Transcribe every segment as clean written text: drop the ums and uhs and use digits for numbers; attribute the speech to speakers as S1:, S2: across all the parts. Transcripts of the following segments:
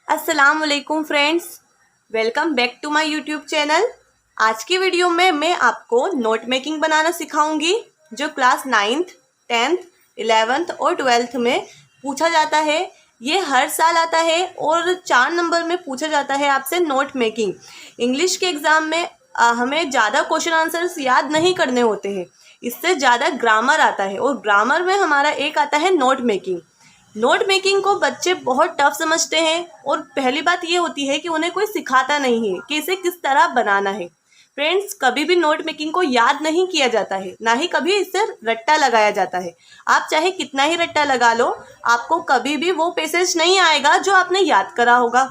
S1: अस्सलाम वालेकुम friends, welcome back to my YouTube channel. आज की वीडियो में मैं आपको नोट मेकिंग बनाना सिखाऊंगी जो क्लास 9th, 10th, 11th और 12th में पूछा जाता है। ये हर साल आता है और 4 नंबर में पूछा जाता है आपसे नोट मेकिंग। इंग्लिश के एग्ज़ाम में हमें ज़्यादा क्वेश्चन आंसर्स याद नहीं करने होते हैं, इससे ज़्यादा ग्रामर आता है और ग्रामर में हमारा एक आता है नोट मेकिंग। नोट मेकिंग को बच्चे बहुत टफ समझते हैं और पहली बात ये होती है कि उन्हें कोई सिखाता नहीं है कि इसे किस तरह बनाना है। फ्रेंड्स, कभी भी नोट मेकिंग को याद नहीं किया जाता है, ना ही कभी इससे रट्टा लगाया जाता है। आप चाहे कितना ही रट्टा लगा लो, आपको कभी भी वो पैसेज नहीं आएगा जो आपने याद करा होगा।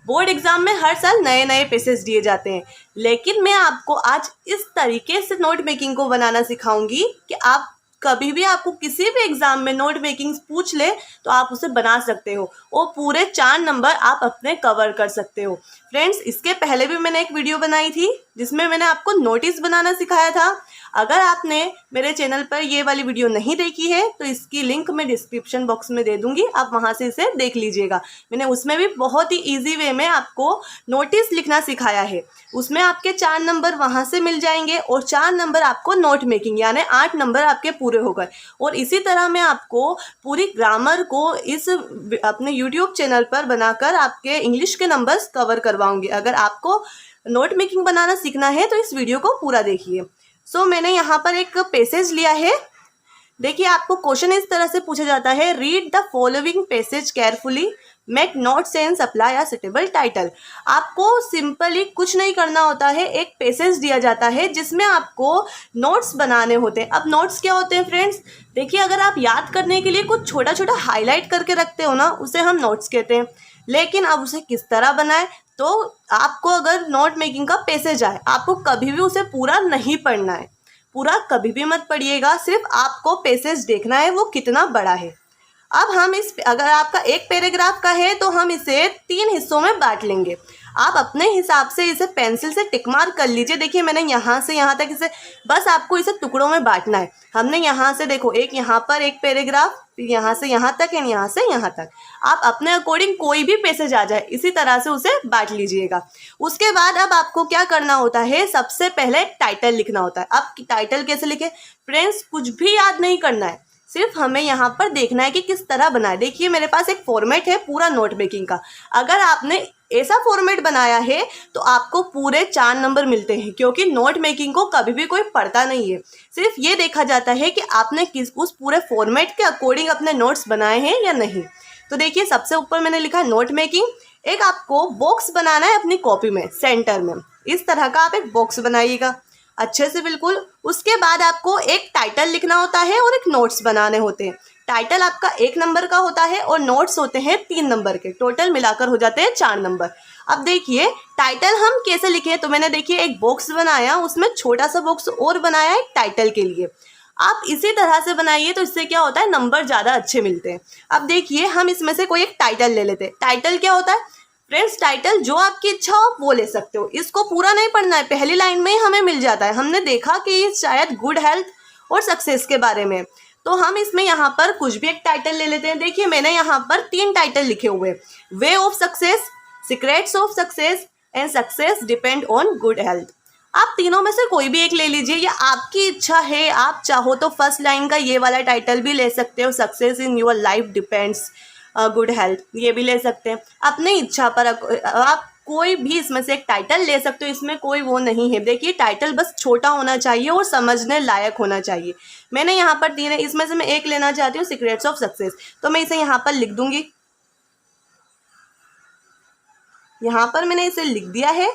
S1: बोर्ड एग्जाम में हर साल नए नए पैसेज दिए जाते हैं, लेकिन मैं आपको आज इस तरीके से नोट मेकिंग को बनाना सिखाऊंगी कि आप कभी भी आपको किसी भी एग्जाम में नोट मेकिंग पूछ ले तो आप उसे बना सकते हो और पूरे 4 नंबर आप अपने कवर कर सकते हो। फ्रेंड्स, इसके पहले भी मैंने एक वीडियो बनाई थी जिसमें मैंने आपको नोटिस बनाना सिखाया था। अगर आपने मेरे चैनल पर ये वाली वीडियो नहीं देखी है तो इसकी लिंक मैं डिस्क्रिप्शन बॉक्स में दे दूंगी, आप वहां से इसे देख लीजिएगा। मैंने उसमें भी बहुत ही ईजी वे में आपको नोटिस लिखना सिखाया है। उसमें आपके 4 नंबर वहां से मिल जाएंगे और 4 नंबर आपको नोट मेकिंग यानी 8 नंबर आपके पूरे हो गए। और इसी तरह मैं आपको पूरी ग्रामर को इस अपने यूट्यूब चैनल पर बनाकर आपके इंग्लिश के नंबर्स कवर करवाऊंगी। अगर आपको नोट मेकिंग बनाना सीखना है तो इस वीडियो को पूरा देखिए। मैंने यहाँ पर एक पैसेज लिया है। देखिए, आपको क्वेश्चन इस तरह से पूछा जाता है, read the following passage carefully, make note sense, apply a suitable title. आपको सिंपली कुछ नहीं करना होता है, एक पैसेज दिया जाता है जिसमें आपको नोट्स बनाने होते हैं। अब नोट्स क्या होते हैं फ्रेंड्स? देखिए, अगर आप याद करने के लिए कुछ छोटा छोटा हाईलाइट करके रखते हो ना, उसे हम नोट्स कहते हैं। लेकिन अब उसे किस तरह बनाएं? तो आपको अगर नोट मेकिंग का पैसेज आए, आपको कभी भी उसे पूरा नहीं पढ़ना है। पूरा कभी भी मत पढ़िएगा, सिर्फ आपको पैसेज देखना है वो कितना बड़ा है। अब हम अगर आपका एक पैराग्राफ का है तो हम इसे 3 हिस्सों में बांट लेंगे। आप अपने हिसाब से इसे पेंसिल से टिक मार्क कर लीजिए। देखिए, मैंने यहाँ से यहाँ तक इसे, बस आपको इसे टुकड़ों में बांटना है। हमने यहाँ से देखो, एक यहाँ पर एक पैराग्राफ, यहाँ से यहाँ तक एंड यहाँ से यहाँ तक। आप अपने अकॉर्डिंग कोई भी पैसेज आ जाए इसी तरह से उसे बांट लीजिएगा। उसके बाद अब आपको क्या करना होता है, सबसे पहले टाइटल लिखना होता है। अब टाइटल कैसे लिखे फ्रेंड्स? कुछ भी याद नहीं करना है, सिर्फ हमें यहाँ पर देखना है कि किस तरह बनाए। देखिए, मेरे पास एक फॉर्मेट है पूरा नोट मेकिंग का। अगर आपने ऐसा फॉर्मेट बनाया है तो आपको पूरे 4 नंबर मिलते हैं, क्योंकि नोट मेकिंग को कभी भी कोई पढ़ता नहीं है। सिर्फ ये देखा जाता है कि आपने किस उस पूरे फॉर्मेट के अकॉर्डिंग अपने नोट्स बनाए हैं या नहीं। तो देखिए, सबसे ऊपर मैंने लिखा है नोट मेकिंग। एक आपको बॉक्स बनाना है अपनी कॉपी में, सेंटर में इस तरह का आप एक बॉक्स बनाइएगा अच्छे से, बिल्कुल। उसके बाद आपको एक टाइटल लिखना होता है और एक नोट्स बनाने होते हैं। टाइटल आपका 1 नंबर का होता है और नोट्स होते हैं 3 नंबर के, टोटल मिलाकर हो जाते हैं 4 नंबर। अब देखिए, टाइटल हम कैसे लिखे, तो मैंने देखिए एक बॉक्स बनाया, उसमें छोटा सा बॉक्स और बनाया एक टाइटल के लिए। आप इसी तरह से बनाइए तो इससे क्या होता है, नंबर ज़्यादा अच्छे मिलते हैं। अब देखिए, हम इसमें से कोई एक टाइटल ले लेते हैं। टाइटल क्या होता है फ्रेंड्स? टाइटल जो आपकी इच्छा हो वो ले सकते हो, इसको पूरा नहीं पढ़ना है, पहली लाइन में ही हमें मिल जाता है। हमने देखा कि ये शायद गुड हेल्थ और सक्सेस के बारे में, तो हम इसमें यहाँ पर कुछ भी एक टाइटल ले लेते हैं। देखिए, मैंने यहाँ पर 3 टाइटल लिखे हुए, way of success, secrets of success and success depend on good health. आप तीनों में से कोई भी एक ले लीजिए, या आपकी इच्छा है, आप चाहो तो फर्स्ट लाइन का ये वाला टाइटल भी ले सकते हो, success in your life depends good health, ये भी ले सकते हैं अपनी इच्छा पर। आप कोई भी इसमें से एक टाइटल ले सकते हो, इसमें कोई वो नहीं है। देखिए, टाइटल बस छोटा होना चाहिए और समझने लायक होना चाहिए। मैंने यहाँ पर 3 है, इसमें से मैं एक लेना चाहती हूँ, सीक्रेट्स ऑफ सक्सेस, तो मैं इसे यहाँ पर लिख दूंगी। यहाँ पर मैंने इसे लिख दिया है।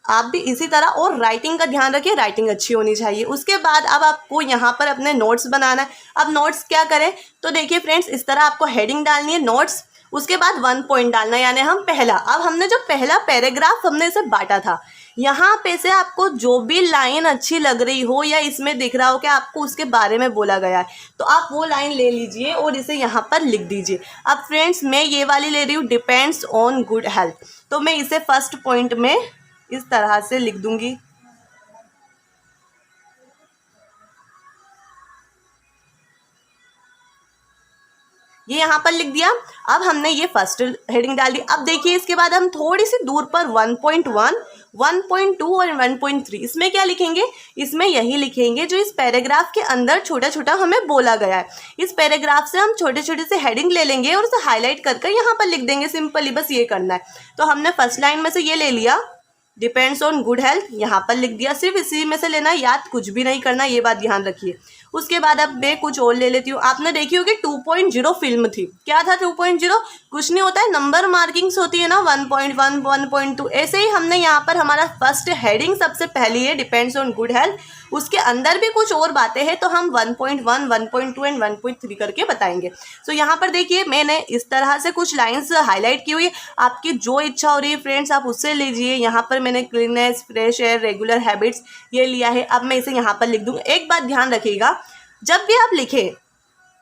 S1: आप भी इसी तरह, और राइटिंग का ध्यान रखिए, राइटिंग अच्छी होनी चाहिए। उसके बाद अब आपको यहाँ पर अपने नोट्स बनाना है। अब नोट्स क्या करें, तो देखिए फ्रेंड्स, इस तरह आपको हेडिंग डालनी है नोट्स, उसके बाद 1 पॉइंट डालना है, यानी हम पहला, अब हमने जो पहला पैराग्राफ हमने इसे बांटा था, यहाँ पे से आपको जो भी लाइन अच्छी लग रही हो या इसमें दिख रहा हो कि आपको उसके बारे में बोला गया है, तो आप वो लाइन ले लीजिए और इसे यहाँ पर लिख दीजिए। अब फ्रेंड्स, मैं ये वाली ले रही हूँ, डिपेंड्स ऑन गुड हेल्थ, तो मैं इसे फर्स्ट पॉइंट में इस तरह से लिख दूंगी। ये यहाँ पर लिख दिया। अब हमने ये फर्स्ट हेडिंग डाल दी। अब देखिए इसके बाद हम थोड़ी सी दूर पर 1.1, 1.2 और 1.3 इसमें क्या लिखेंगे, इसमें यही लिखेंगे जो इस पैराग्राफ के अंदर छोटा छोटा हमें बोला गया है। इस पैराग्राफ से हम छोटे छोटे से हेडिंग ले लेंगे और उसे हाईलाइट कर यहाँ पर लिख देंगे। सिंपली बस ये करना है। तो हमने फर्स्ट लाइन में से ये ले लिया, डिपेंड्स ऑन गुड हेल्थ, यहाँ पर लिख दिया। सिर्फ इसी में से लेना, याद कुछ भी नहीं करना, ये बात ध्यान रखिए। उसके बाद अब मैं कुछ और ले लेती हूँ। आपने देखी होगी 2.0 फिल्म थी। क्या था 2.0? कुछ नहीं होता है, नंबर मार्किंग्स होती है ना, 1.1, 1.2। ऐसे ही हमने यहाँ पर हमारा फर्स्ट हेडिंग सबसे पहली है डिपेंड्स ऑन गुड हेल्थ, उसके अंदर भी कुछ और बातें हैं तो हम 1.1, 1.2 एंड 1.3 करके बताएंगे। सो यहाँ पर देखिए मैंने इस तरह से कुछ लाइन्स हाईलाइट की हुई। आपकी जो इच्छा हो रही है फ्रेंड्स आप उससे लीजिए। यहाँ पर मैंने cleanness, fresh air, regular habits ये लिया है। अब मैं इसे यहाँ पर लिख दूँगा। एक बात ध्यान रखिएगा, जब भी आप लिखें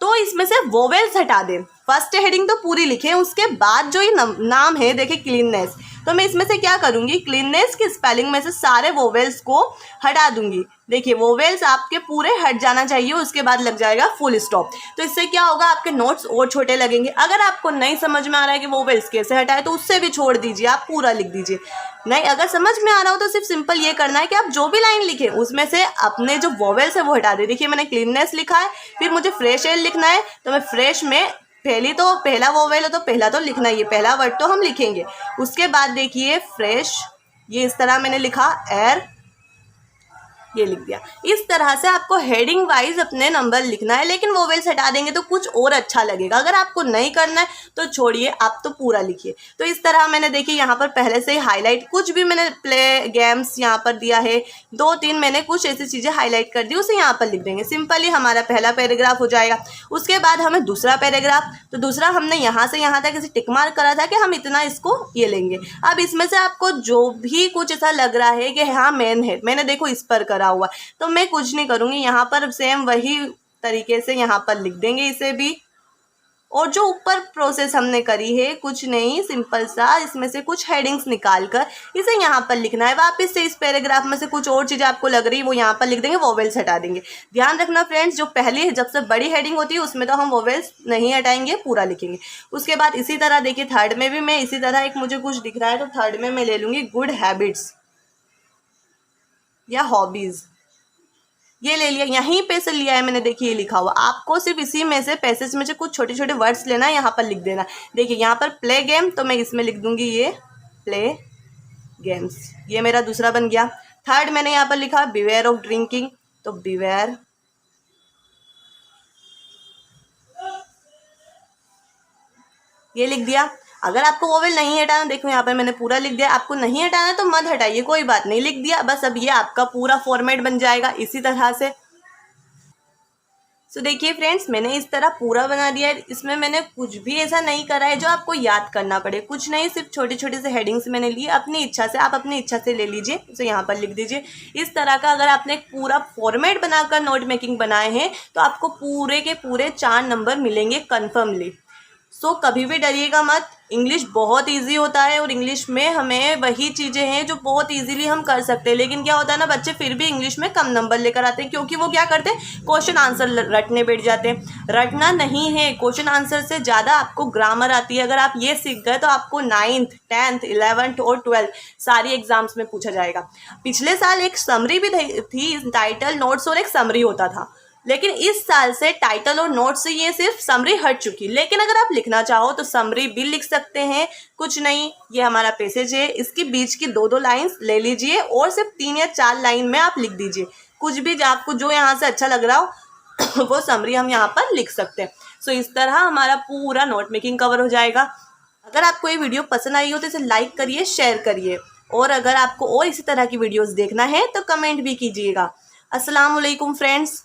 S1: तो इसमें से वोवेल्स हटा दें। फर्स्ट हेडिंग तो पूरी लिखें, उसके बाद जो ये नाम है देखिए क्लीननेस, तो मैं इसमें से क्या करूँगी, क्लीननेस की स्पेलिंग में से सारे वोवेल्स को हटा दूंगी। देखिए वोवेल्स आपके पूरे हट जाना चाहिए, उसके बाद लग जाएगा फुल स्टॉप। तो इससे क्या होगा, आपके नोट्स और छोटे लगेंगे। अगर आपको नहीं समझ में आ रहा है कि वोवेल्स कैसे हटाए तो उससे भी छोड़ दीजिए, आप पूरा लिख दीजिए। नहीं, अगर समझ में आ रहा हो तो सिर्फ सिंपल ये करना है कि आप जो भी लाइन लिखें उसमें से अपने जो वोवेल्स है वो हटा दें। देखिए मैंने क्लीननेस लिखा है, फिर मुझे फ्रेश एयर लिखना है तो मैं फ्रेश में पहला वोवेल है तो पहला तो लिखना ही है, पहला वर्ड तो हम लिखेंगे। उसके बाद देखिए फ्रेश, ये इस तरह मैंने लिखा, एयर ये लिख दिया। इस तरह से आपको हेडिंग वाइज अपने नंबर लिखना है, लेकिन वोवेल्स हटा देंगे तो कुछ और अच्छा लगेगा। अगर आपको नहीं करना है तो छोड़िए, आप तो पूरा लिखिए। तो इस तरह मैंने देखिए यहाँ पर पहले से ही हाईलाइट, कुछ भी मैंने प्ले गेम्स यहाँ पर दिया है, 2-3 मैंने कुछ ऐसी चीज़ें हाईलाइट कर दी, उसे यहाँ पर लिख देंगे। सिंपली हमारा पहला पैराग्राफ हो जाएगा। उसके बाद हमें दूसरा पैराग्राफ, तो दूसरा हमने यहाँ से यहाँ तक इसे टिक मार्क करा था कि हम इतना इसको ये लेंगे। अब इसमें से आपको जो भी कुछ ऐसा लग रहा है कि हाँ मेन है, मैंने देखो इस पर करा हुआ, तो मैं कुछ नहीं करूंगी, यहाँ पर सेम वही तरीके से यहाँ पर लिख देंगे इसे भी। और जो ऊपर प्रोसेस हमने करी है कुछ नहीं, सिंपल सा इसमें से कुछ हेडिंग्स निकाल कर इसे यहाँ पर लिखना है। वापस से इस पैराग्राफ में से कुछ और चीज़ें आपको लग रही है वो यहाँ पर लिख देंगे, वोवेल्स हटा देंगे। ध्यान रखना फ्रेंड्स, जो पहली जब से बड़ी हेडिंग होती है उसमें तो हम वोवेल्स नहीं हटाएंगे, पूरा लिखेंगे। उसके बाद इसी तरह देखिए थर्ड में भी मैं इसी तरह, एक मुझे कुछ दिख रहा है तो थर्ड में मैं ले लूँगी गुड हैबिट्स या हॉबीज़, ये ले लिया। यहीं पे से लिया है मैंने, देखिए ये लिखा हुआ। आपको सिर्फ इसी में से पैसेज में से कुछ छोटे छोटे वर्ड्स लेना है, यहाँ पर लिख देना। देखिए यहाँ पर प्ले गेम, तो मैं इसमें लिख दूंगी ये प्ले गेम्स, ये मेरा दूसरा बन गया। थर्ड मैंने यहाँ पर लिखा बिवेयर ऑफ ड्रिंकिंग, तो बिवेयर, ये लिख दिया। अगर आपको वोवेल नहीं हटाना, देखो यहाँ पर मैंने पूरा लिख दिया। आपको नहीं हटाना तो मत हटाइए, कोई बात नहीं, लिख दिया बस। अब ये आपका पूरा फॉर्मेट बन जाएगा इसी तरह से। सो देखिए फ्रेंड्स, मैंने इस तरह पूरा बना दिया है। इसमें मैंने कुछ भी ऐसा नहीं करा है जो आपको याद करना पड़े, कुछ नहीं, सिर्फ छोटे छोटे से हेडिंग्स मैंने लिए अपनी इच्छा से। आप अपनी इच्छा से ले लीजिए, इसे यहाँ पर लिख दीजिए। इस तरह का अगर आपने एक पूरा फॉर्मेट बनाकर नोट मेकिंग बनाए हैं तो आपको पूरे के पूरे 4 नंबर मिलेंगे कन्फर्मली। सो कभी भी डरिएगा मत, इंग्लिश बहुत इजी होता है और इंग्लिश में हमें वही चीज़ें हैं जो बहुत इजीली हम कर सकते हैं। लेकिन क्या होता है ना, बच्चे फिर भी इंग्लिश में कम नंबर लेकर आते हैं, क्योंकि वो क्या करते हैं, क्वेश्चन आंसर रटने बैठ जाते हैं। रटना नहीं है, क्वेश्चन आंसर से ज़्यादा आपको ग्रामर आती है। अगर आप ये सीख गए तो आपको 9th, 10th, 11th और 12th सारी एग्जाम्स में पूछा जाएगा। पिछले साल एक समरी भी थी, टाइटल, नोट्स और एक समरी होता था, लेकिन इस साल से टाइटल और नोट से ये सिर्फ समरी हट चुकी। लेकिन अगर आप लिखना चाहो तो समरी भी लिख सकते हैं, कुछ नहीं। ये हमारा पैसेज है, इसके बीच की 2-2 लाइन्स ले लीजिए और सिर्फ 3 या 4 लाइन में आप लिख दीजिए। कुछ भी आपको जो यहाँ से अच्छा लग रहा हो वो समरी हम यहाँ पर लिख सकते हैं। सो इस तरह हमारा पूरा नोट मेकिंग कवर हो जाएगा। अगर आपको ये वीडियो पसंद आई हो तो इसे लाइक करिए, शेयर करिए, और अगर आपको और इसी तरह की वीडियोज़ देखना है तो कमेंट भी कीजिएगा। अस्सलाम वालेकुम फ्रेंड्स।